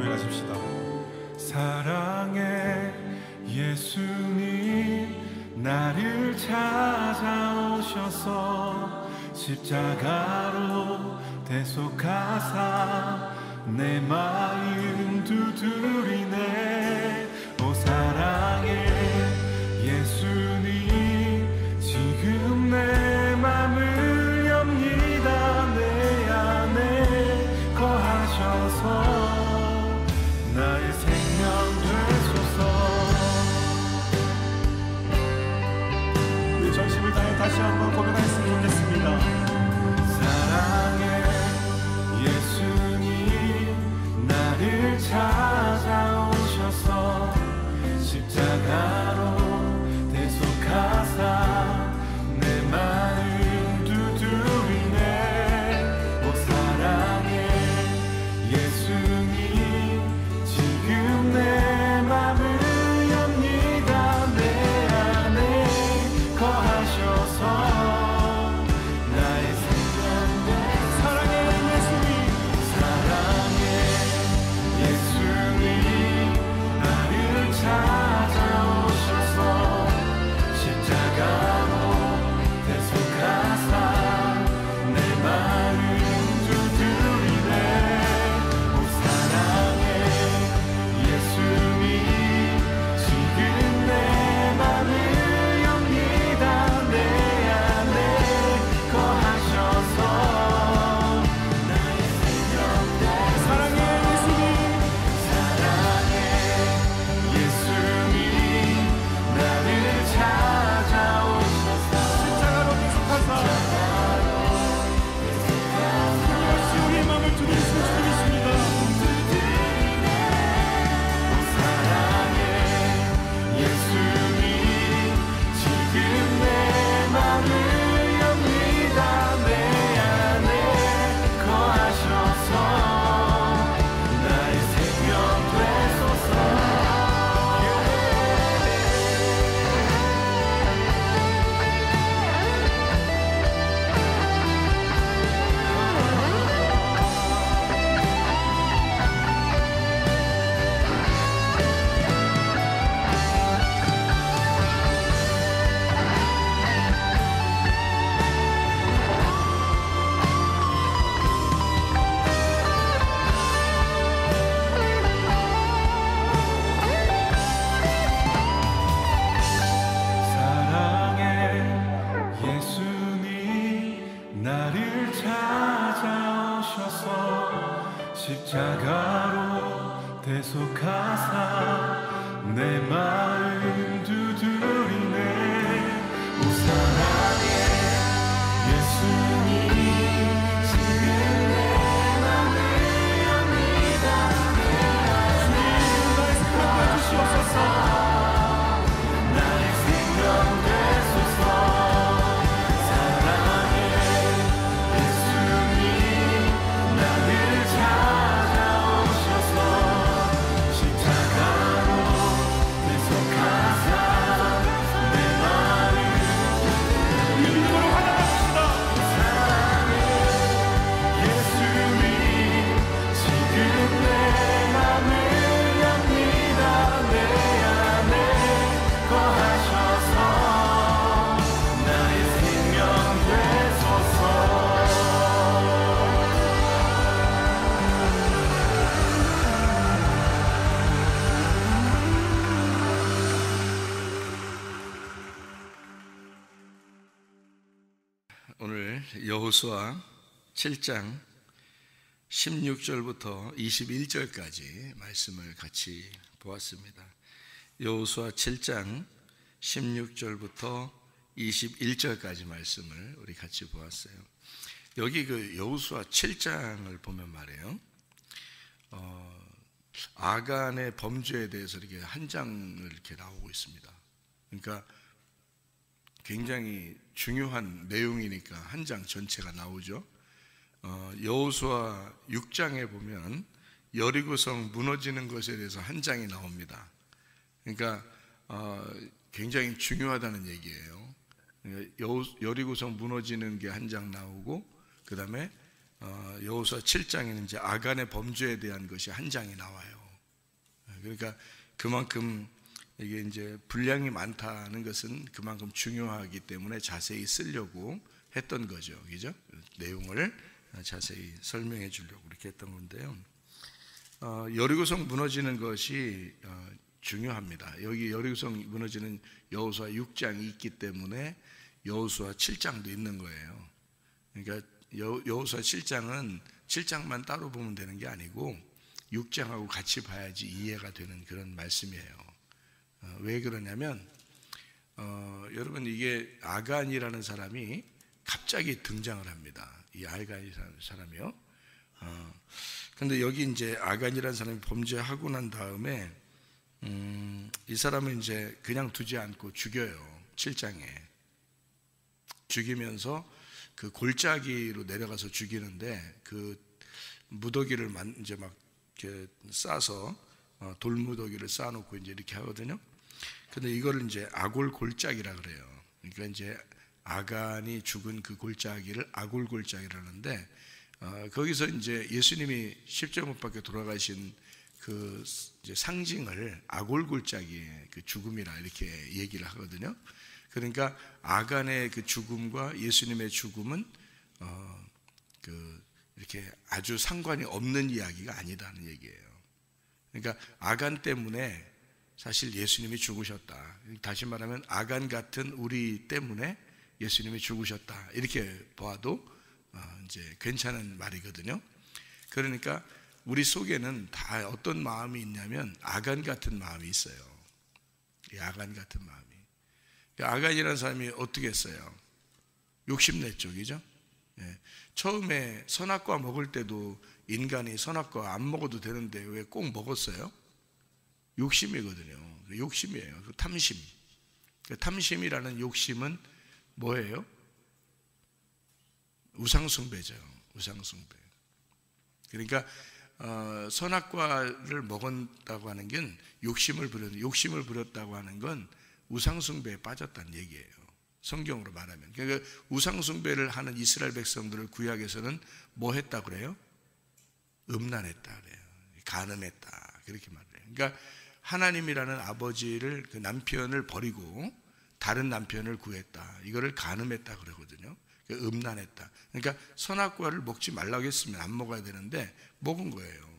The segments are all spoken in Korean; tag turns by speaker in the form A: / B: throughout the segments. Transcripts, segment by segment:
A: 고백하십시다. 사랑해 예수님, 나를 찾아오셔서 십자가로 대속하사 내 마음 두드리네. 오 사랑해 예수님, 지금 내 맘을 엽니다. 내 안에 거하셔서 나의 생명 되소서. 우리 전심을 다해 다시 한번 고백했으면 좋겠습니다. 사랑해 예수님, 나를 찾아오셔서 십자가로 대속하사 내 마음 두드리네. 오 사랑해 예수님, 지금 내 맘을 엽니다. 내 안에 거하셔서 십자가로 대속하사 내 마음 두드리네. 오 사랑해 예수님, 지금 내 맘을 엽니다. 주님 나의 생명 되주시옵소서. 나의 생명 되소서. 사랑해 예수님, 나를 찾아오셔서 십자가로 대속하사 내 마음 믿음으로 환영합시다. 사랑해 예수님, 지금 내 맘을 엽니다. 내 안에 거하셔서 나의 생명 되소서.
B: 오늘 여호수아 7장 16절부터 21절까지 말씀을 같이 보았습니다. 여호수아 7장 16절부터 21절까지 말씀을 우리 같이 보았어요. 여기 그 여호수아 7장을 보면 말이에요, 아간의 범죄에 대해서 이렇게 한 장을 이렇게 나오고 있습니다. 그러니까 굉장히 중요한 내용이니까 한 장 전체가 나오죠. 여호수아 6장에 보면 여리고성 무너지는 것에 대해서 한 장이 나옵니다. 그러니까 굉장히 중요하다는 얘기예요. 여리고성 무너지는 게 한 장 나오고, 그 다음에 여호수아 7장에는 이제 아간의 범죄에 대한 것이 한 장이 나와요. 그러니까 그만큼 이게 이제 분량이 많다는 것은 그만큼 중요하기 때문에 자세히 쓰려고 했던 거죠, 그죠? 내용을 자세히 설명해 주려고 그렇게 했던 건데요. 여리고성 무너지는 것이 중요합니다. 여기 여리고성 무너지는 여호수아 6장이 있기 때문에 여호수아 7장도 있는 거예요. 그러니까 여호수아 7장은 7장만 따로 보면 되는 게 아니고 6장하고 같이 봐야지 이해가 되는 그런 말씀이에요. 왜 그러냐면 여러분, 이게 아간이라는 사람이 갑자기 등장을 합니다. 이 아간이라는 사람이요. 근데 여기 이제 아간이라는 사람이 범죄하고 난 다음에 이 사람은 이제 그냥 두지 않고 죽여요. 7장에 죽이면서 그 골짜기로 내려가서 죽이는데 그 무더기를 이제 막 이렇게 싸서 돌무더기를 쌓아놓고 이제 이렇게 하거든요. 근데 이거를 이제 아골 골짜기라 그래요. 그러니까 이제 아간이 죽은 그 골짜기를 아골 골짜기라는데 거기서 이제 예수님이 십자가 못 박혀 돌아가신 그 이제 상징을 아골 골짜기의 그 죽음이라 이렇게 얘기를 하거든요. 그러니까 아간의 그 죽음과 예수님의 죽음은 그 이렇게 아주 상관이 없는 이야기가 아니라는 얘기예요. 그러니까 아간 때문에 사실 예수님이 죽으셨다. 다시 말하면 아간 같은 우리 때문에 예수님이 죽으셨다. 이렇게 보아도 이제 괜찮은 말이거든요. 그러니까 우리 속에는 다 어떤 마음이 있냐면 아간 같은 마음이 있어요. 이 아간 같은 마음이. 아간이라는 사람이 어떻게 했어요? 욕심냈죠, 그죠? 예. 처음에 선악과 먹을 때도 인간이 선악과 안 먹어도 되는데 왜 꼭 먹었어요? 욕심이거든요. 욕심이에요. 그 탐심. 그 탐심이라는 욕심은 뭐예요? 우상숭배죠. 우상숭배. 그러니까 선악과를 먹었다고 하는 건 욕심을 부렸다고 하는 건 우상숭배에 빠졌다는 얘기예요. 성경으로 말하면. 그러니까 우상숭배를 하는 이스라엘 백성들을 구약에서는 뭐 했다 그래요? 음란했다 그래요. 간음했다. 그렇게 말해요. 그러니까 하나님이라는 아버지를, 그 남편을 버리고 다른 남편을 구했다. 이거를 간음했다 그러거든요. 그러니까 음란했다. 그러니까 선악과를 먹지 말라고 했으면 안 먹어야 되는데 먹은 거예요.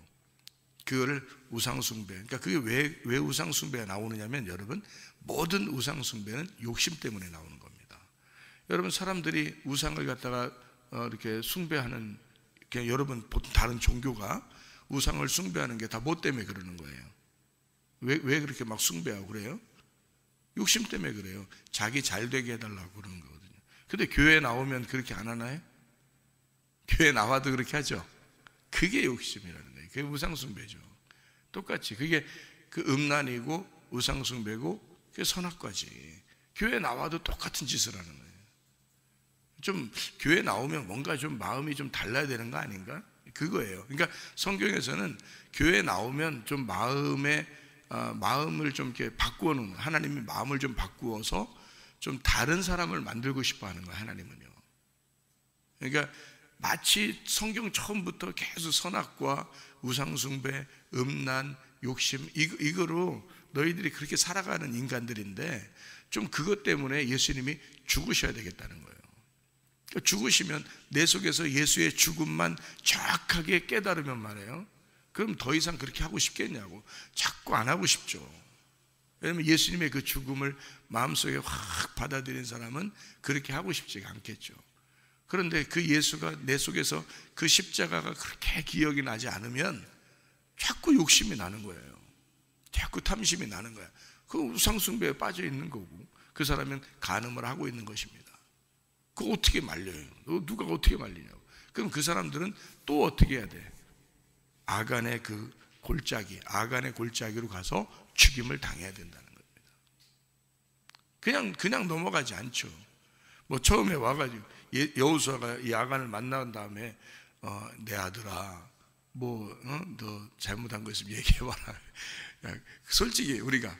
B: 그거를 우상숭배. 그러니까 그게 왜 우상숭배가 나오느냐면, 여러분, 모든 우상숭배는 욕심 때문에 나오는 겁니다. 여러분, 사람들이 우상을 갖다가 이렇게 숭배하는, 그냥 여러분 다른 종교가 우상을 숭배하는 게 다 뭐 때문에 그러는 거예요? 왜 그렇게 막 숭배하고 그래요? 욕심 때문에 그래요. 자기 잘 되게 해달라고 그러는 거거든요. 근데 교회 나오면 그렇게 안 하나요? 교회 나와도 그렇게 하죠. 그게 욕심이라는 거예요. 그게 우상숭배죠. 똑같이 그게 그 음란이고 우상숭배고 그게 선악과지. 교회 나와도 똑같은 짓을 하는 거예요. 좀 교회 나오면 뭔가 좀 마음이 좀 달라야 되는 거 아닌가? 그거예요. 그러니까 성경에서는 교회 나오면 좀 마음을 좀 이렇게 바꾸어 놓는, 하나님이 마음을 좀 바꾸어서 좀 다른 사람을 만들고 싶어 하는 거예요, 하나님은요. 그러니까 마치 성경 처음부터 계속 선악과 우상숭배, 음란, 욕심, 이거로 너희들이 그렇게 살아가는 인간들인데 좀 그것 때문에 예수님이 죽으셔야 되겠다는 거예요. 그러니까 죽으시면 내 속에서 예수의 죽음만 정확하게 깨달으면 말이에요. 그럼 더 이상 그렇게 하고 싶겠냐고. 자꾸 안 하고 싶죠. 왜냐하면 예수님의 그 죽음을 마음속에 확 받아들인 사람은 그렇게 하고 싶지가 않겠죠. 그런데 그 예수가 내 속에서 그 십자가가 그렇게 기억이 나지 않으면 자꾸 욕심이 나는 거예요. 자꾸 탐심이 나는 거야. 그 우상숭배에 빠져 있는 거고, 그 사람은 간음을 하고 있는 것입니다. 그거 어떻게 말려요? 누가 어떻게 말리냐고. 그럼 그 사람들은 또 어떻게 해야 돼? 아간의 그 골짜기, 아간의 골짜기로 가서 죽임을 당해야 된다는 겁니다. 그냥 넘어가지 않죠. 뭐 처음에 와가지고 여호수아가 이 아간을 만난 다음에 내 아들아, 너 잘못한 거 있으면 얘기해봐라. 솔직히 우리가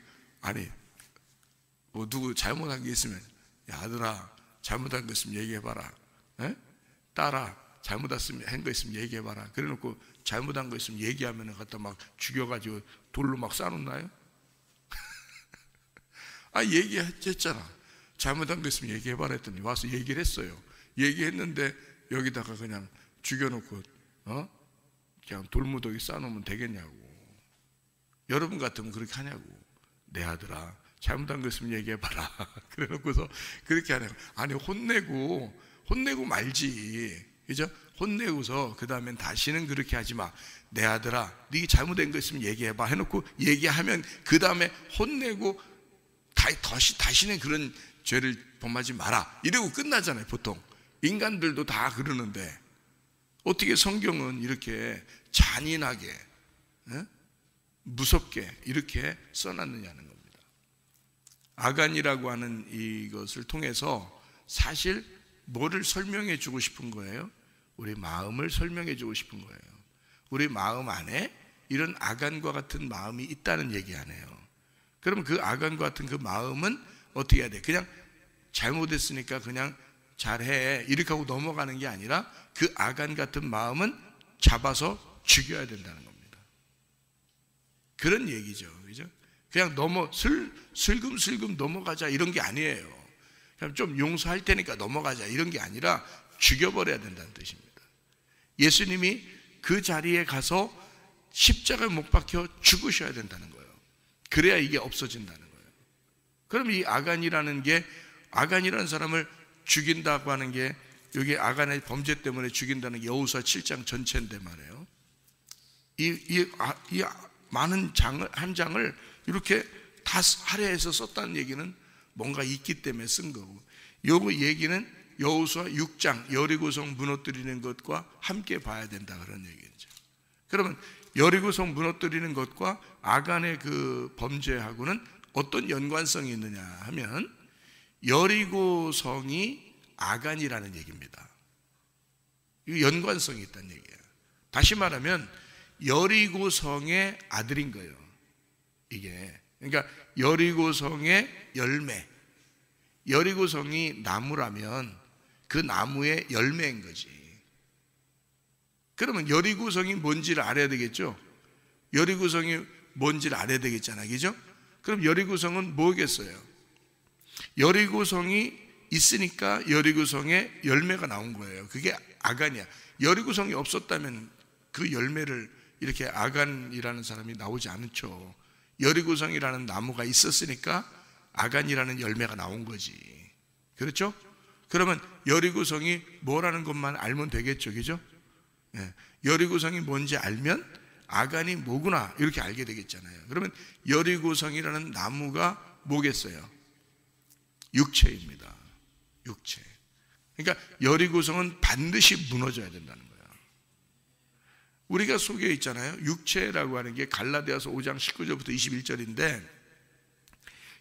B: 누구 잘못한 게 있으면, 야 아들아, 잘못한 거 있으면 얘기해봐라. 딸아, 잘못한 거 있으면 얘기해봐라. 그래놓고 잘못한 거 있으면 얘기하면 갖다 막 죽여가지고 돌로 막 쏴놓나요? 얘기했잖아. 잘못한 거 있으면 얘기해봐라 했더니 와서 얘기를 했어요. 얘기했는데 여기다가 그냥 죽여놓고 그냥 돌무더기 쏴놓으면 되겠냐고. 여러분 같으면 그렇게 하냐고. 내 아들아, 잘못한 거 있으면 얘기해봐라. 그래놓고서 그렇게 하냐고. 아니, 혼내고 말지. 그죠? 혼내고서 그 다음엔 다시는 그렇게 하지 마. 내 아들아, 네가 잘못된 거 있으면 얘기해봐 해놓고 얘기하면 그 다음에 혼내고 다시는 그런 죄를 범하지 마라 이러고 끝나잖아요. 보통 인간들도 다 그러는데 어떻게 성경은 이렇게 잔인하게 무섭게 이렇게 써놨느냐는 겁니다. 아간이라고 하는 이것을 통해서 사실 뭐를 설명해 주고 싶은 거예요? 우리 마음을 설명해 주고 싶은 거예요. 우리 마음 안에 이런 아간과 같은 마음이 있다는 얘기 아니에요. 그럼 그 아간과 같은 그 마음은 어떻게 해야 돼? 그냥 잘못했으니까 그냥 잘해 이렇게 하고 넘어가는 게 아니라 그 아간 같은 마음은 잡아서 죽여야 된다는 겁니다. 그런 얘기죠. 그죠? 그냥 슬금슬금 넘어가자 이런 게 아니에요. 그냥 좀 용서할 테니까 넘어가자 이런 게 아니라 죽여버려야 된다는 뜻입니다. 예수님이 그 자리에 가서 십자가에 못 박혀 죽으셔야 된다는 거예요. 그래야 이게 없어진다는 거예요. 그럼 이 아간이라는 사람을 죽인다고 하는 게 여기 아간의 범죄 때문에 죽인다는 게 여호수아 7장 전체인데 말이에요. 이 많은 한 장을 이렇게 다 할애해서 썼다는 얘기는 뭔가 있기 때문에 쓴 거고, 요 얘기는 여호수아 6장 여리고성 무너뜨리는 것과 함께 봐야 된다 그런 얘기죠. 그러면 여리고성 무너뜨리는 것과 아간의 그 범죄하고는 어떤 연관성이 있느냐 하면 여리고성이 아간이라는 얘기입니다. 이 연관성이 있다는 얘기예요. 다시 말하면 여리고성의 아들인 거예요. 이게 그러니까 여리고성의 열매, 여리고성이 나무라면 그 나무의 열매인 거지. 그러면 여리고성이 뭔지를 알아야 되겠죠. 여리고성이 뭔지를 알아야 되겠잖아요. 그죠? 그럼 여리고성은 뭐겠어요? 여리고성이 있으니까 여리고성의 열매가 나온 거예요. 그게 아간이야. 여리고성이 없었다면 그 열매를 이렇게 아간이라는 사람이 나오지 않죠. 여리고성이라는 나무가 있었으니까 아간이라는 열매가 나온 거지. 그렇죠? 그러면 여리고성이 뭐라는 것만 알면 되겠죠. 그죠? 여리고성이 뭔지 알면 아간이 뭐구나 이렇게 알게 되겠잖아요. 그러면 여리고성이라는 나무가 뭐겠어요? 육체입니다. 육체. 그러니까 여리고성은 반드시 무너져야 된다는 거예요. 우리가 속에 있잖아요. 육체라고 하는 게 갈라디아서 5장 19절부터 21절인데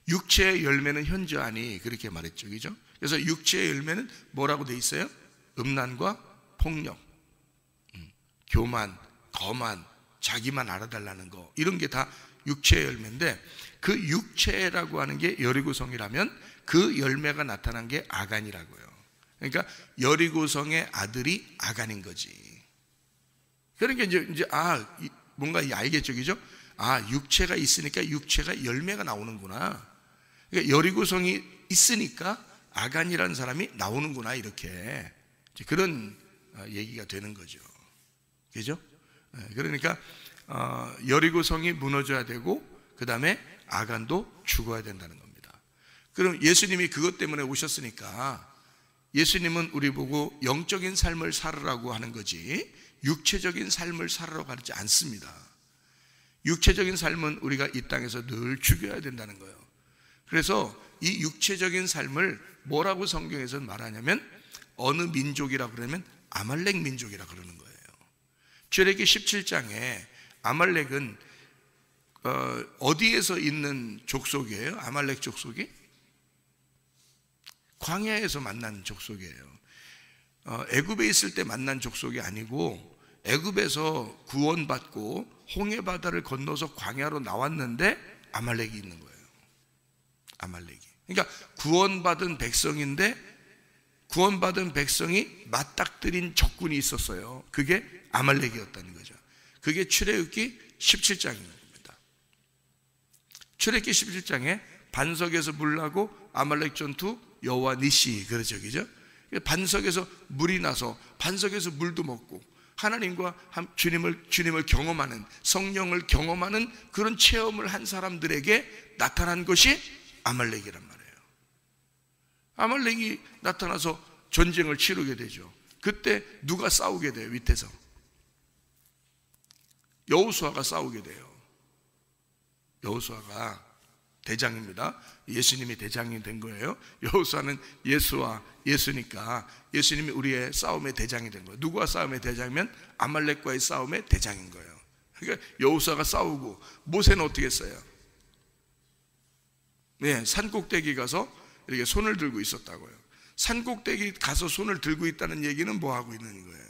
B: 육체의 열매는 현저하니 그렇게 말했죠. 그죠? 그래서 육체의 열매는 뭐라고 돼 있어요? 음란과 폭력, 교만, 거만, 자기만 알아달라는 거 이런 게 다 육체의 열매인데 그 육체라고 하는 게 여리고성이라면 그 열매가 나타난 게 아간이라고요. 그러니까 여리고성의 아들이 아간인 거지. 그러니까 이제 뭔가 알겠죠, 그죠? 육체가 있으니까 육체가 열매가 나오는구나. 그러니까 여리고성이 있으니까 아간이라는 사람이 나오는구나 이렇게 그런 얘기가 되는 거죠. 그죠? 그러니까 여리고성이 무너져야 되고 그 다음에 아간도 죽어야 된다는 겁니다. 그럼 예수님이 그것 때문에 오셨으니까 예수님은 우리 보고 영적인 삶을 살으라고 하는 거지 육체적인 삶을 살으라고 하지 않습니다. 육체적인 삶은 우리가 이 땅에서 늘 죽여야 된다는 거예요. 그래서 이 육체적인 삶을 뭐라고 성경에서는 말하냐면 어느 민족이라고 그러면 아말렉 민족이라고 그러는 거예요. 출애굽기 17장에 아말렉은 어디에서 있는 족속이에요? 아말렉 족속이? 광야에서 만난 족속이에요. 애굽에 있을 때 만난 족속이 아니고 애굽에서 구원받고 홍해바다를 건너서 광야로 나왔는데 아말렉이 있는 거예요. 아말렉이. 그러니까 구원받은 백성인데 구원받은 백성이 맞닥뜨린 적군이 있었어요. 그게 아말렉이었다는 거죠. 그게 출애굽기 17장입니다. 출애굽기 17장에 반석에서 물 나고 아말렉 전투 여호와 니시, 그렇죠, 그죠? 반석에서 물이 나서 반석에서 물도 먹고 하나님과 주님을 경험하는, 성령을 경험하는 그런 체험을 한 사람들에게 나타난 것이 아말렉이란 말이에요. 아말렉이 나타나서 전쟁을 치르게 되죠. 그때 누가 싸우게 돼요? 밑에서 여호수아가 싸우게 돼요. 여호수아가 대장입니다. 예수님이 대장이 된 거예요. 여호수아는 예수니까 예수님이 우리의 싸움의 대장이 된 거예요. 누구와 싸움의 대장이면 아말렉과의 싸움의 대장인 거예요. 그러니까 여호수아가 싸우고, 모세는 어떻게 했어요? 네, 산꼭대기 가서 이렇게 손을 들고 있었다고요. 산꼭대기 가서 손을 들고 있다는 얘기는 뭐 하고 있는 거예요?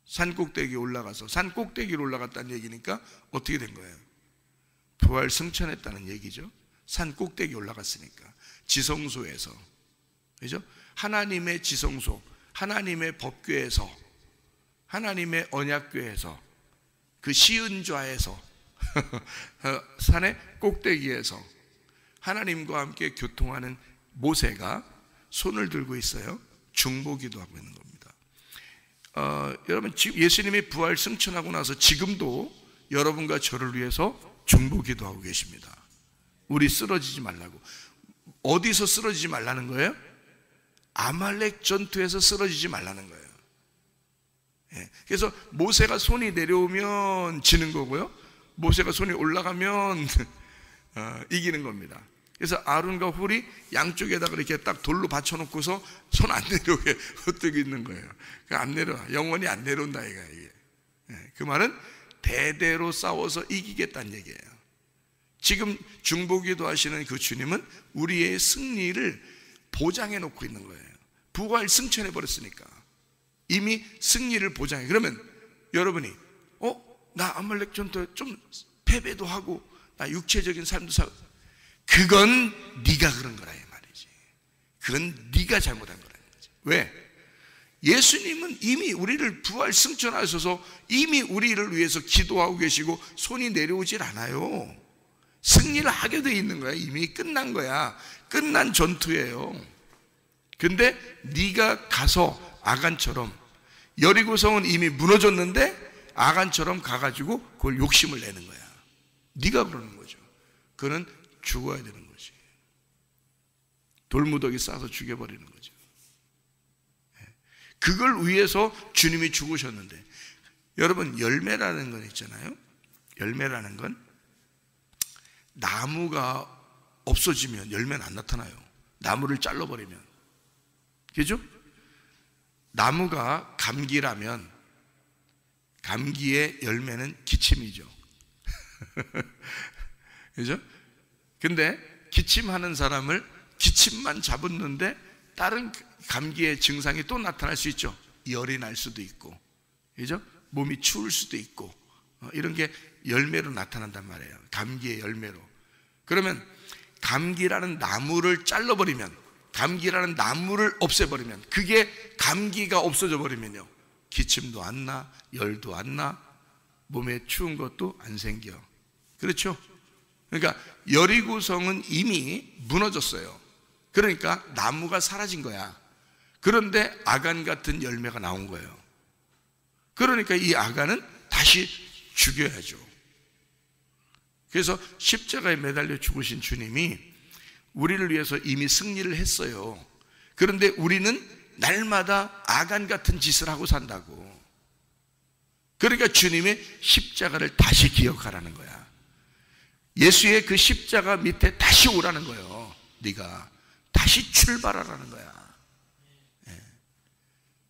B: 산꼭대기 올라가서, 산꼭대기로 올라갔다는 얘기니까 어떻게 된 거예요? 부활 승천했다는 얘기죠. 산꼭대기 올라갔으니까. 지성소에서, 그죠? 하나님의 지성소, 하나님의 법궤에서, 하나님의 언약궤에서, 그 시은좌에서 산의 꼭대기에서 하나님과 함께 교통하는 모세가 손을 들고 있어요. 중보기도 하고 있는 겁니다. 여러분, 예수님이 부활 승천하고 나서 지금도 여러분과 저를 위해서 중보기도 하고 계십니다. 우리 쓰러지지 말라고. 어디서 쓰러지지 말라는 거예요? 아말렉 전투에서 쓰러지지 말라는 거예요. 그래서 모세가 손이 내려오면 지는 거고요, 모세가 손이 올라가면 이기는 겁니다. 그래서 아론과 훌이 양쪽에다가 이렇게 딱 돌로 받쳐놓고서 손 안 내려오게 흩뜨고 있는 거예요. 안 내려와. 영원히 안 내려온다 이게. 그 말은 대대로 싸워서 이기겠다는 얘기예요. 지금 중보기도 하시는 그 주님은 우리의 승리를 보장해 놓고 있는 거예요. 부활 승천해 버렸으니까 이미 승리를 보장해. 그러면 여러분이 나 아말렉 전투에 좀 패배도 하고 나 육체적인 삶도 살고, 그건 네가 그런 거라 이 말이지. 그건 네가 잘못한 거라는 거지. 왜? 예수님은 이미 우리를 부활 승천하셔서 이미 우리를 위해서 기도하고 계시고 손이 내려오질 않아요. 승리를 하게 돼 있는 거야. 이미 끝난 거야. 끝난 전투예요. 근데 네가 가서 아간처럼, 여리고성은 이미 무너졌는데 아간처럼 가가지고 그걸 욕심을 내는 거야. 네가 그러는 거죠. 그는 죽어야 되는 거지. 돌무더기 싸서 죽여버리는 거죠. 그걸 위해서 주님이 죽으셨는데, 여러분, 열매라는 건 있잖아요. 열매라는 건 나무가 없어지면 열매는 안 나타나요. 나무를 잘라버리면. 그죠? 나무가 감기라면 감기의 열매는 기침이죠. 그죠? 근데 기침하는 사람을 기침만 잡았는데 다른 감기의 증상이 또 나타날 수 있죠. 열이 날 수도 있고, 그죠? 몸이 추울 수도 있고, 이런 게 열매로 나타난단 말이에요. 감기의 열매로. 그러면 감기라는 나무를 잘라버리면, 감기라는 나무를 없애버리면, 그게 감기가 없어져 버리면요, 기침도 안 나, 열도 안 나, 몸에 추운 것도 안 생겨. 그렇죠? 그러니까 여리고성은 이미 무너졌어요. 그러니까 나무가 사라진 거야. 그런데 아간 같은 열매가 나온 거예요. 그러니까 이 아간은 다시 죽여야죠. 그래서 십자가에 매달려 죽으신 주님이 우리를 위해서 이미 승리를 했어요. 그런데 우리는 날마다 아간 같은 짓을 하고 산다고. 그러니까 주님의 십자가를 다시 기억하라는 거야. 예수의 그 십자가 밑에 다시 오라는 거예요. 네가 다시 출발하라는 거야.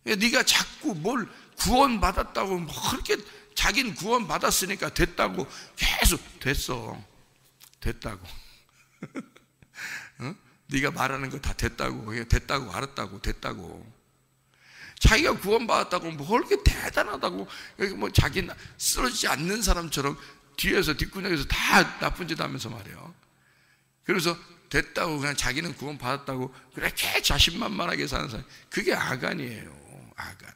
B: 네가 자꾸 뭘 구원받았다고 뭐 그렇게, 자긴 구원받았으니까 됐다고 계속 됐다고 네가 말하는 거 다 됐다고 알았다고 됐다고. 자기가 구원받았다고 뭐 그렇게 대단하다고, 뭐 자기 쓰러지지 않는 사람처럼 뒤에서 뒷구녕에서 다 나쁜 짓 하면서 말이에요. 그래서 됐다고 그냥 자기는 구원 받았다고 그렇게 자신만만하게 사는 사람, 그게 아간이에요. 아간.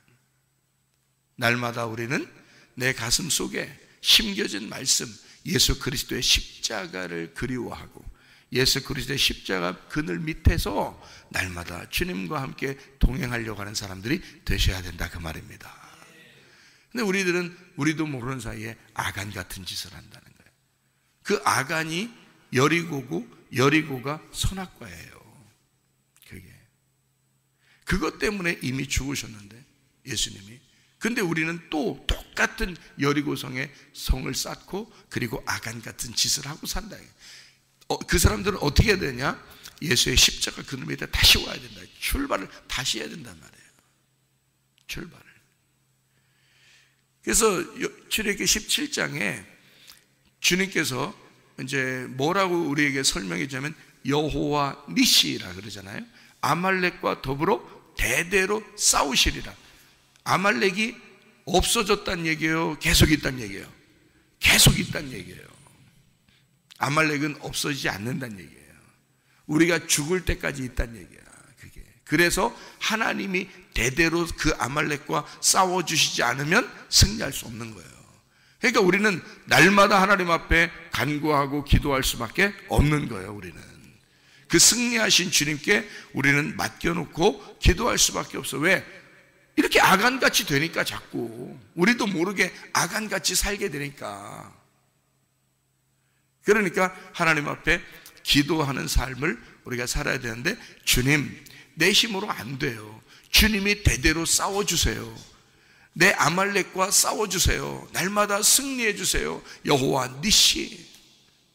B: 날마다 우리는 내 가슴 속에 심겨진 말씀, 예수 그리스도의 십자가를 그리워하고 예수 그리스도의 십자가 그늘 밑에서 날마다 주님과 함께 동행하려고 하는 사람들이 되셔야 된다, 그 말입니다. 근데 우리도 모르는 사이에 아간 같은 짓을 한다는 거예요. 그 아간이 여리고고 여리고가 선악과예요. 그것 때문에 이미 죽으셨는데, 예수님이. 근데 우리는 또 똑같은 여리고성에 성을 쌓고 그리고 아간 같은 짓을 하고 산다. 그 사람들은 어떻게 해야 되냐? 예수의 십자가 그늘 밑에 다시 와야 된다. 출발을 다시 해야 된단 말이에요. 출발을. 그래서 출애굽기 17장에 주님께서 이제 뭐라고 우리에게 설명해 주냐면 여호와 니시라 그러잖아요. 아말렉과 더불어 대대로 싸우시리라. 아말렉이 없어졌다는 얘기예요? 계속 있다는 얘기예요? 계속 있다는 얘기예요. 아말렉은 없어지지 않는다는 얘기예요. 우리가 죽을 때까지 있다는 얘기야, 그게. 그래서 하나님이 대대로 그 아말렉과 싸워주시지 않으면 승리할 수 없는 거예요. 그러니까 우리는 날마다 하나님 앞에 간구하고 기도할 수밖에 없는 거예요. 우리는 그 승리하신 주님께 우리는 맡겨놓고 기도할 수밖에 없어. 왜? 이렇게 아간같이 되니까, 자꾸 우리도 모르게 아간같이 살게 되니까. 그러니까 하나님 앞에 기도하는 삶을 우리가 살아야 되는데, 주님, 내 힘으로 안 돼요. 주님이 대대로 싸워주세요. 내 아말렉과 싸워주세요. 날마다 승리해 주세요. 여호와 니시,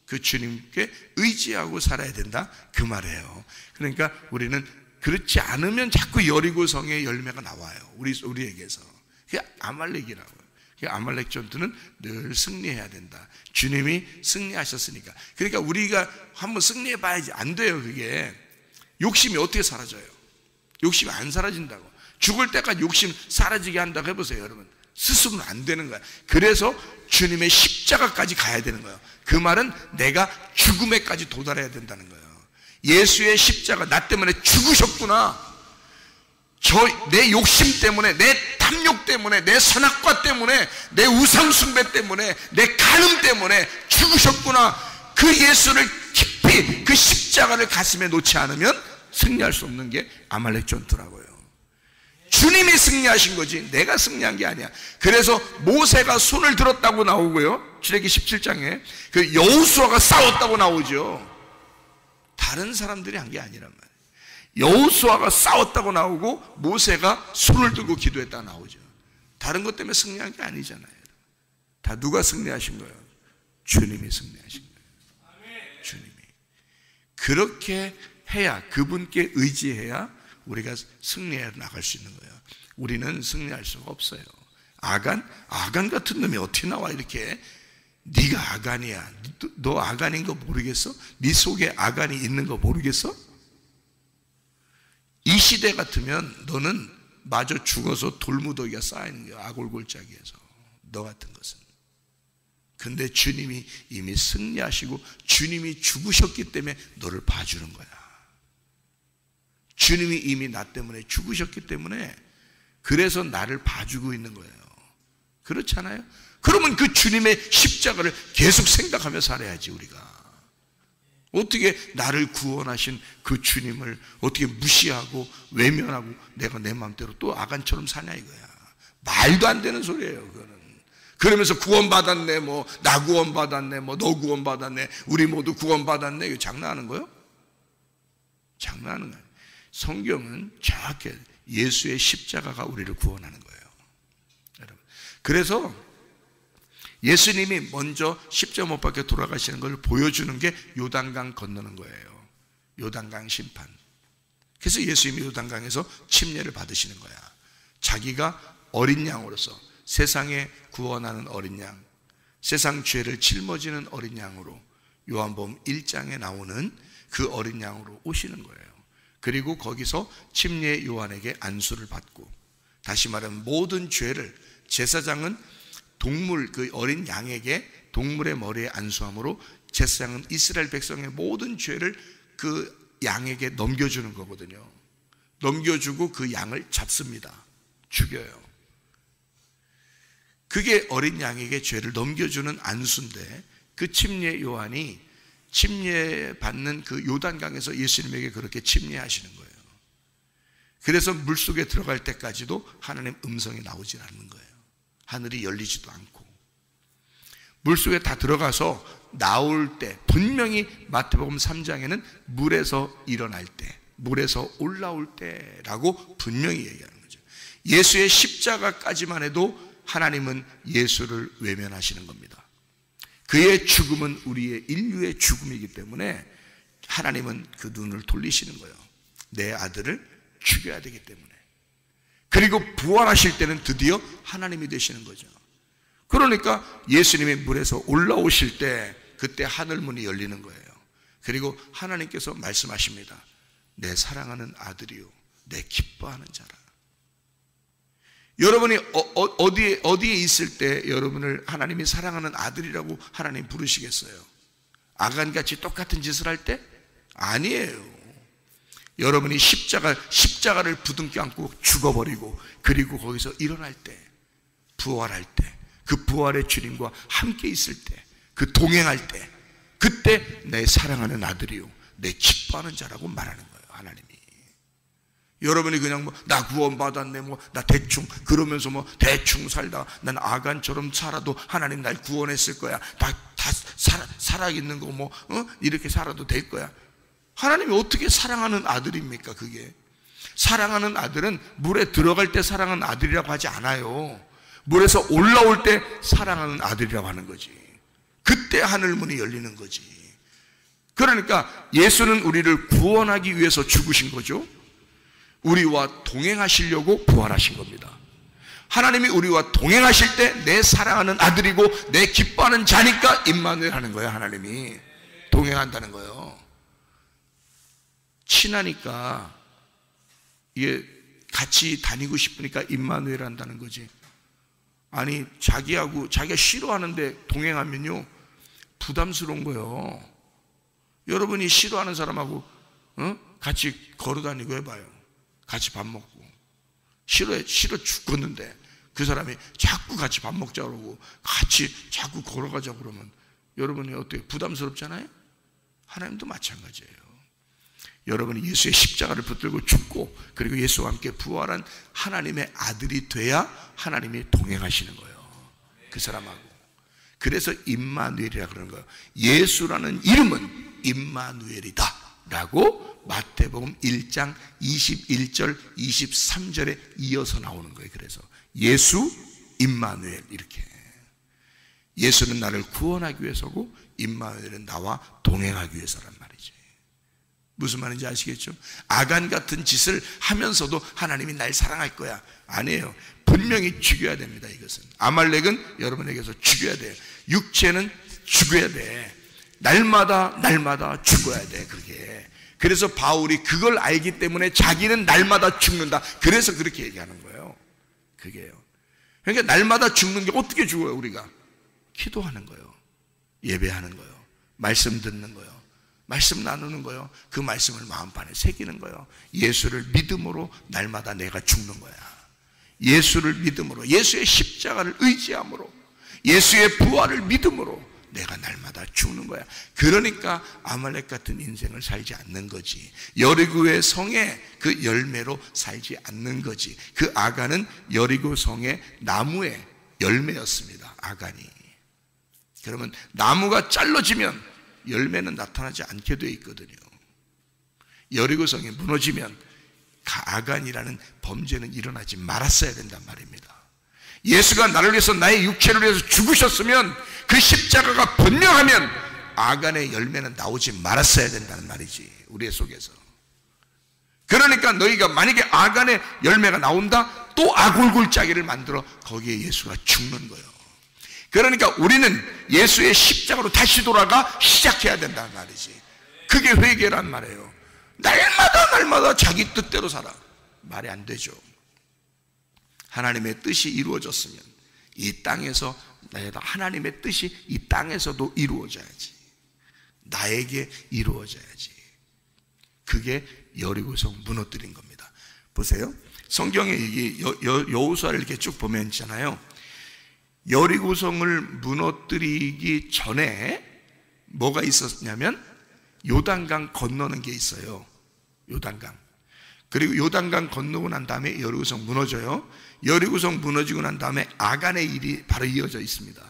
B: 그 주님께 의지하고 살아야 된다, 그 말이에요. 그러니까 우리는 그렇지 않으면 자꾸 여리고성의 열매가 나와요, 우리에게서. 그게 아말렉이라고요. 그 아말렉 전투는 늘 승리해야 된다. 주님이 승리하셨으니까. 그러니까 우리가 한번 승리해 봐야지. 안 돼요, 그게. 욕심이 어떻게 사라져요? 욕심이 안 사라진다고. 죽을 때까지 욕심 사라지게 한다고 해보세요, 여러분. 스스로는 안 되는 거야. 그래서 주님의 십자가까지 가야 되는 거예요. 그 말은 내가 죽음에까지 도달해야 된다는 거예요. 예수의 십자가, 나 때문에 죽으셨구나. 내 욕심 때문에, 내 탐욕 때문에, 내 선악과 때문에, 내 우상숭배 때문에, 내 간음 때문에 죽으셨구나. 그 예수를 깊이, 그 십자가를 가슴에 놓지 않으면 승리할 수 없는 게 아말렉 전투라고요. 주님이 승리하신 거지 내가 승리한 게 아니야. 그래서 모세가 손을 들었다고 나오고요, 출애굽기 17장에 그 여호수아가 싸웠다고 나오죠. 다른 사람들이 한 게 아니란 말이에요. 여호수아가 싸웠다고 나오고 모세가 손을 들고 기도했다고 나오죠. 다른 것 때문에 승리한 게 아니잖아요. 다 누가 승리하신 거예요? 주님이 승리하신 거예요. 주님이. 그렇게 해야, 그분께 의지해야 우리가 승리해 나갈 수 있는 거예요. 우리는 승리할 수가 없어요. 아간 같은 놈이 어떻게 나와, 이렇게. 네가 아간이야. 너 아간인 거 모르겠어? 네 속에 아간이 있는 거 모르겠어? 이 시대 같으면 너는 마저 죽어서 돌무더기가 쌓이는 거야, 아골골짜기에서. 너 같은 것은. 근데 주님이 이미 승리하시고 주님이 죽으셨기 때문에 너를 봐주는 거야. 주님이 이미 나 때문에 죽으셨기 때문에, 그래서 나를 봐주고 있는 거예요. 그렇잖아요? 그러면 그 주님의 십자가를 계속 생각하며 살아야지, 우리가. 어떻게 나를 구원하신 그 주님을 어떻게 무시하고 외면하고 내가 내 마음대로 또 아간처럼 사냐, 이거야. 말도 안 되는 소리예요, 그거는. 그러면서 구원받았네, 뭐 나 구원받았네, 뭐 너 구원받았네, 우리 모두 구원받았네, 이거 장난하는 거예요? 장난하는 거예요. 성경은 정확히 예수의 십자가가 우리를 구원하는 거예요, 여러분. 그래서 예수님이 먼저 십자가 못 박혀 돌아가시는 걸 보여주는 게 요단강 건너는 거예요. 요단강 심판. 그래서 예수님이 요단강에서 침례를 받으시는 거야. 자기가 어린 양으로서, 세상에 구원하는 어린 양, 세상 죄를 짊어지는 어린 양으로, 요한복음 1장에 나오는 그 어린 양으로 오시는 거예요. 그리고 거기서 침례 요한에게 안수를 받고, 다시 말하면 모든 죄를, 제사장은 동물, 그 어린 양에게 동물의 머리에 안수함으로 제사장은 이스라엘 백성의 모든 죄를 그 양에게 넘겨주는 거거든요. 넘겨주고 그 양을 잡습니다. 죽여요. 그게 어린 양에게 죄를 넘겨주는 안수인데, 그 침례 요한이 침례받는 그 요단강에서 예수님에게 그렇게 침례하시는 거예요. 그래서 물속에 들어갈 때까지도 하나님 음성이 나오질 않는 거예요. 하늘이 열리지도 않고. 물속에 다 들어가서 나올 때, 분명히 마태복음 3장에는 물에서 일어날 때, 물에서 올라올 때라고 분명히 얘기하는 거죠. 예수의 십자가까지만 해도 하나님은 예수를 외면하시는 겁니다. 그의 죽음은 우리의 인류의 죽음이기 때문에 하나님은 그 눈을 돌리시는 거예요. 내 아들을 죽여야 되기 때문에. 그리고 부활하실 때는 드디어 하나님이 되시는 거죠. 그러니까 예수님이 물에서 올라오실 때 그때 하늘문이 열리는 거예요. 그리고 하나님께서 말씀하십니다. 내 사랑하는 아들이요, 내 기뻐하는 자라. 여러분이 어디에 있을 때 여러분을 하나님이 사랑하는 아들이라고 하나님 부르시겠어요? 아간같이 똑같은 짓을 할 때? 아니에요. 여러분이 십자가를 부둥켜 안고 죽어버리고, 그리고 거기서 일어날 때, 부활할 때, 그 부활의 주님과 함께 있을 때, 그 동행할 때, 그때 내 사랑하는 아들이요, 내 기뻐하는 자라고 말하는 거예요, 하나님이. 여러분이 그냥 나 구원받았네, 나 대충, 그러면서 대충 살다 난 아간처럼 살아도 하나님 날 구원했을 거야. 다 살아있는 거 이렇게 살아도 될 거야. 하나님이 어떻게 사랑하는 아들입니까, 그게? 사랑하는 아들은 물에 들어갈 때 사랑하는 아들이라고 하지 않아요. 물에서 올라올 때 사랑하는 아들이라고 하는 거지. 그때 하늘문이 열리는 거지. 그러니까 예수는 우리를 구원하기 위해서 죽으신 거죠. 우리와 동행하시려고 부활하신 겁니다. 하나님이 우리와 동행하실 때 내 사랑하는 아들이고 내 기뻐하는 자니까 임마누엘 하는 거예요. 하나님이 동행한다는 거예요. 친하니까, 이게 같이 다니고 싶으니까 임마누엘 한다는 거지. 아니, 자기가 싫어하는데 동행하면요 부담스러운 거예요. 여러분이 싫어하는 사람하고 같이 걸어 다니고 해봐요. 같이 밥 먹고, 싫어 죽겠는데 그 사람이 자꾸 같이 밥 먹자 그러고 같이 자꾸 걸어가자 그러면 여러분이 어때요? 부담스럽잖아요? 하나님도 마찬가지예요. 여러분이 예수의 십자가를 붙들고 죽고, 그리고 예수와 함께 부활한 하나님의 아들이 돼야 하나님이 동행하시는 거예요, 그 사람하고. 그래서 임마누엘이라 그러는 거예요. 예수라는 이름은 임마누엘이다 라고 마태복음 1장 21절 23절에 이어서 나오는 거예요. 그래서 예수 임마누엘, 이렇게. 예수는 나를 구원하기 위해서고 임마누엘은 나와 동행하기 위해서란 말이지. 무슨 말인지 아시겠죠? 아간 같은 짓을 하면서도 하나님이 날 사랑할 거야, 아니에요. 분명히 죽여야 됩니다. 이것은 아말렉은 여러분에게서 죽여야 돼요. 육체는 죽여야 돼. 날마다 죽어야 돼, 그게. 그래서 바울이 그걸 알기 때문에 자기는 날마다 죽는다, 그래서 그렇게 얘기하는 거예요. 그게요. 그러니까 날마다 죽는 게 어떻게 죽어요? 우리가 기도하는 거예요, 예배하는 거예요, 말씀 듣는 거예요, 말씀 나누는 거예요, 그 말씀을 마음판에 새기는 거예요. 예수를 믿음으로 날마다 내가 죽는 거야. 예수를 믿음으로, 예수의 십자가를 의지함으로, 예수의 부활을 믿음으로 내가 날마다 죽는 거야. 그러니까 아말렉 같은 인생을 살지 않는 거지. 여리고의 성의 그 열매로 살지 않는 거지. 그 아간은 여리고 성의 나무의 열매였습니다, 아간이. 그러면 나무가 잘라지면 열매는 나타나지 않게 돼 있거든요. 여리고 성이 무너지면 아간이라는 범죄는 일어나지 말았어야 된단 말입니다. 예수가 나를 위해서, 나의 육체를 위해서 죽으셨으면, 그 십자가가 분명하면 아간의 열매는 나오지 말았어야 된다는 말이지, 우리의 속에서. 그러니까 너희가 만약에 아간의 열매가 나온다, 또 아골골짜기를 만들어 거기에 예수가 죽는 거예요. 그러니까 우리는 예수의 십자가로 다시 돌아가 시작해야 된다는 말이지. 그게 회개란 말이에요. 날마다 자기 뜻대로 살아, 말이 안 되죠. 하나님의 뜻이 이루어졌으면 이 땅에서, 하나님의 뜻이 이 땅에서도 이루어져야지. 나에게 이루어져야지. 그게 여리고성 무너뜨린 겁니다. 보세요. 성경에 이게 여호수아를 이렇게 쭉 보면 있잖아요. 여리고성을 무너뜨리기 전에 뭐가 있었냐면 요단강 건너는 게 있어요. 요단강. 그리고 요단강 건너고 난 다음에 여리고성 무너져요. 여리고성 무너지고 난 다음에 아간의 일이 바로 이어져 있습니다.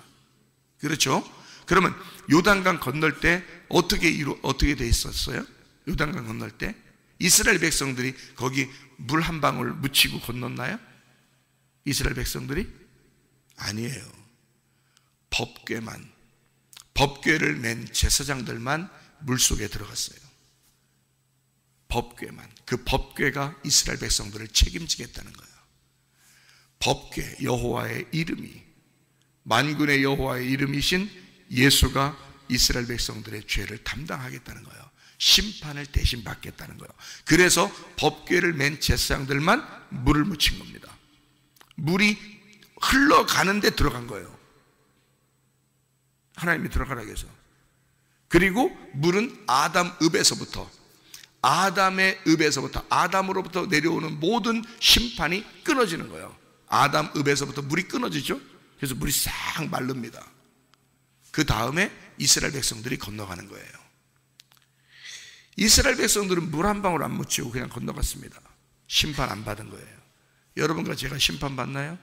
B: 그렇죠? 그러면 요단강 건널 때 어떻게 돼 있었어요? 요단강 건널 때 이스라엘 백성들이 거기 물 한 방울 묻히고 건넜나요? 이스라엘 백성들이? 아니에요. 법궤를 맨 제사장들만 물속에 들어갔어요. 법궤만. 그 법궤가 이스라엘 백성들을 책임지겠다는 거예요. 법궤, 여호와의 이름이, 만군의 여호와의 이름이신 예수가 이스라엘 백성들의 죄를 담당하겠다는 거예요. 심판을 대신 받겠다는 거예요. 그래서 법궤를 맨 제사장들만 물을 묻힌 겁니다. 물이 흘러가는데 들어간 거예요. 하나님이 들어가라고 해서. 그리고 물은 아담의 읍에서부터 아담으로부터 내려오는 모든 심판이 끊어지는 거예요. 아담 읍에서부터 물이 끊어지죠. 그래서 물이 싹 마릅니다. 그 다음에 이스라엘 백성들이 건너가는 거예요. 이스라엘 백성들은 물 한 방울 안 묻히고 그냥 건너갔습니다. 심판 안 받은 거예요. 여러분과 제가 심판 받나요?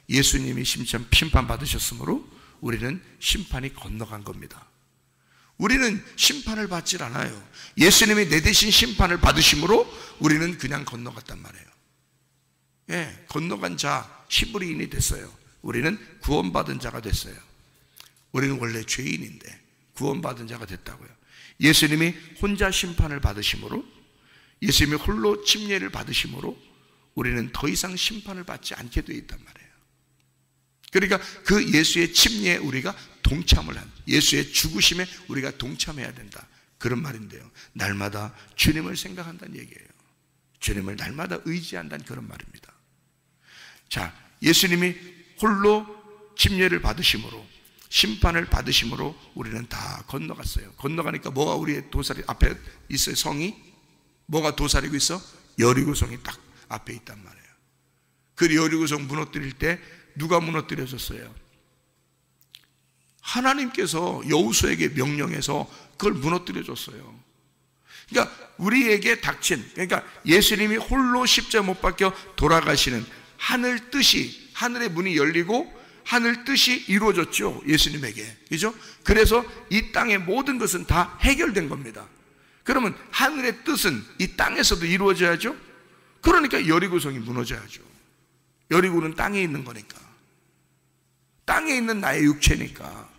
B: 예수님이 심판 받으셨으므로 우리는 심판이 건너간 겁니다. 우리는 심판을 받질 않아요. 예수님이 내 대신 심판을 받으심으로 우리는 그냥 건너갔단 말이에요. 예, 건너간 자 히브리인이 됐어요. 우리는 구원받은 자가 됐어요. 우리는 원래 죄인인데 구원받은 자가 됐다고요. 예수님이 혼자 심판을 받으심으로, 예수님이 홀로 침례를 받으심으로 우리는 더 이상 심판을 받지 않게 되어 있단 말이에요. 그러니까 그 예수의 침례에 우리가 동참을 한, 예수의 죽으심에 우리가 동참해야 된다, 그런 말인데요. 날마다 주님을 생각한다는 얘기예요. 주님을 날마다 의지한다는 그런 말입니다. 자, 예수님이 홀로 침례를 받으심으로, 심판을 받으심으로 우리는 다 건너갔어요. 건너가니까 뭐가 우리의 도살이 앞에 있어요? 성이 뭐가 도사리고 있어? 여리고성이 딱 앞에 있단 말이에요. 그 여리고성 무너뜨릴 때 누가 무너뜨려졌어요? 하나님께서 여호수아에게 명령해서 그걸 무너뜨려줬어요. 그러니까 우리에게 닥친, 그러니까 예수님이 홀로 십자가 못 박혀 돌아가시는 하늘 뜻이, 하늘의 문이 열리고 하늘 뜻이 이루어졌죠, 예수님에게. 그죠? 그래서 이 땅의 모든 것은 다 해결된 겁니다. 그러면 하늘의 뜻은 이 땅에서도 이루어져야죠. 그러니까 여리고성이 무너져야죠. 여리고는 땅에 있는 거니까, 땅에 있는 나의 육체니까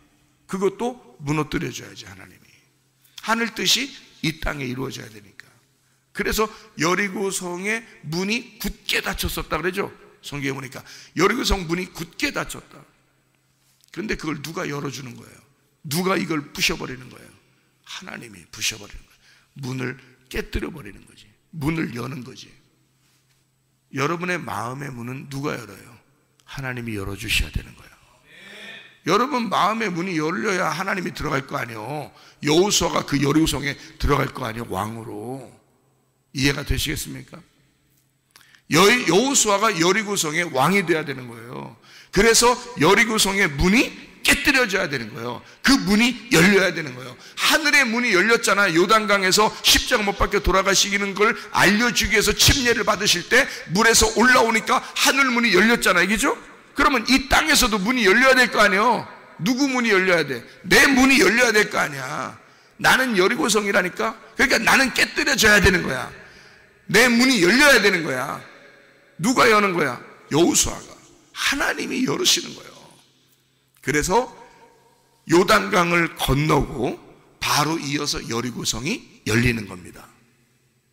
B: 그것도 무너뜨려줘야지. 하나님이 하늘 뜻이 이 땅에 이루어져야 되니까. 그래서 여리고성의 문이 굳게 닫혔었다 그러죠. 성경에 보니까 여리고성 문이 굳게 닫혔다. 그런데 그걸 누가 열어주는 거예요? 누가 이걸 부셔버리는 거예요? 하나님이 부셔버리는 거예요. 문을 깨뜨려 버리는 거지. 문을 여는 거지. 여러분의 마음의 문은 누가 열어요? 하나님이 열어주셔야 되는 거예요. 여러분 마음의 문이 열려야 하나님이 들어갈 거 아니에요. 여호수아가 그 여리고성에 들어갈 거 아니에요, 왕으로. 이해가 되시겠습니까? 여호수아가 여리고성의 왕이 돼야 되는 거예요. 그래서 여리고성의 문이 깨뜨려져야 되는 거예요. 그 문이 열려야 되는 거예요. 하늘의 문이 열렸잖아요. 요단강에서 십자가 못 박혀 돌아가시는 걸 알려주기 위해서 침례를 받으실 때 물에서 올라오니까 하늘 문이 열렸잖아요. 그죠? 그러면 이 땅에서도 문이 열려야 될 거 아니에요. 누구 문이 열려야 돼? 내 문이 열려야 될 거 아니야. 나는 여리고성이라니까. 그러니까 나는 깨뜨려져야 되는 거야. 내 문이 열려야 되는 거야. 누가 여는 거야? 여호수아가. 하나님이 열으시는 거예요. 그래서 요단강을 건너고 바로 이어서 여리고성이 열리는 겁니다.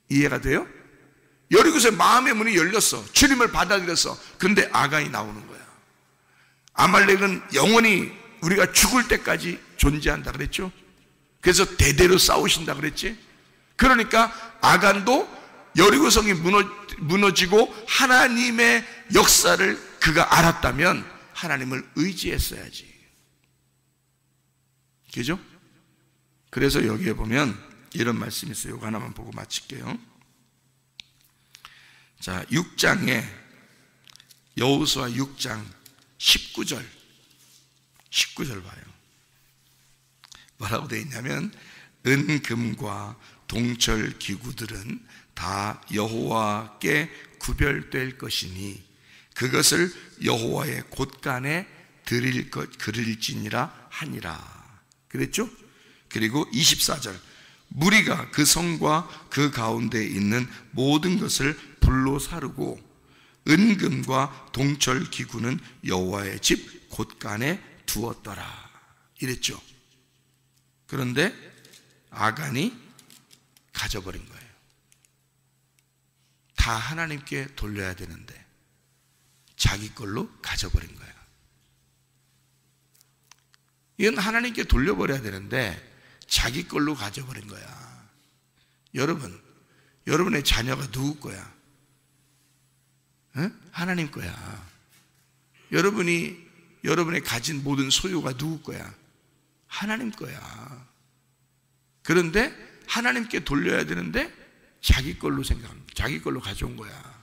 B: 이해가 돼요? 여리고성의 마음의 문이 열렸어. 주님을 받아들였어. 그런데 아간이 나오는 거야. 아말렉은 영원히 우리가 죽을 때까지 존재한다 그랬죠. 그래서 대대로 싸우신다 그랬지. 그러니까 아간도 여리고성이 무너지고 하나님의 역사를 그가 알았다면 하나님을 의지했어야지. 그죠? 그래서 여기에 보면 이런 말씀이 있어요. 이거 하나만 보고 마칠게요. 자, 6장에 여호수아 6장 19절 봐요. 뭐라고 되어 있냐면 은금과 동철 기구들은 다 여호와께 구별될 것이니 그것을 여호와의 곳간에 드릴지니라 하니라. 그랬죠? 그리고 24절 무리가 그 성과 그 가운데 있는 모든 것을 불로 사르고 은금과 동철 기구는 여호와의 집 곳간에 두었더라. 이랬죠. 그런데 아간이 가져버린 거예요. 다 하나님께 돌려야 되는데 자기 걸로 가져버린 거예요. 이건 하나님께 돌려버려야 되는데 자기 걸로 가져버린 거야. 여러분, 여러분의 자녀가 누구 거야? 응? 하나님 거야. 여러분이 가진 모든 소유가 누구 거야? 하나님 거야. 그런데 하나님께 돌려야 되는데 자기 걸로 생각합니다. 자기 걸로 가져온 거야.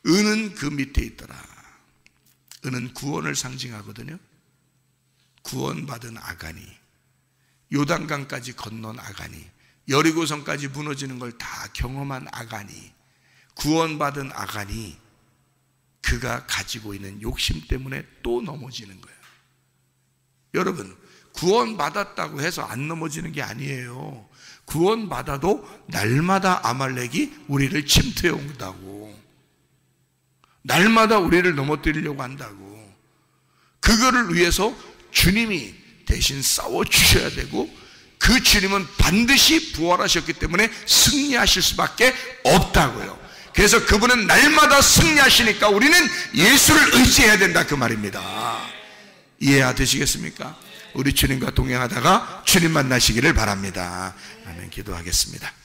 B: 은은 그 밑에 있더라. 은은 구원을 상징하거든요. 구원받은 아간이, 요단강까지 건넌 아간이, 여리고성까지 무너지는 걸 다 경험한 아간이, 구원받은 아간이 그가 가지고 있는 욕심 때문에 또 넘어지는 거예요. 여러분, 구원받았다고 해서 안 넘어지는 게 아니에요. 구원받아도 날마다 아말렉이 우리를 침투해 온다고, 날마다 우리를 넘어뜨리려고 한다고. 그거를 위해서 주님이 대신 싸워주셔야 되고, 그 주님은 반드시 부활하셨기 때문에 승리하실 수밖에 없다고요. 그래서 그분은 날마다 승리하시니까 우리는 예수를 의지해야 된다, 그 말입니다. 이해되시겠습니까? 우리 주님과 동행하다가 주님 만나시기를 바랍니다. 아멘. 기도하겠습니다.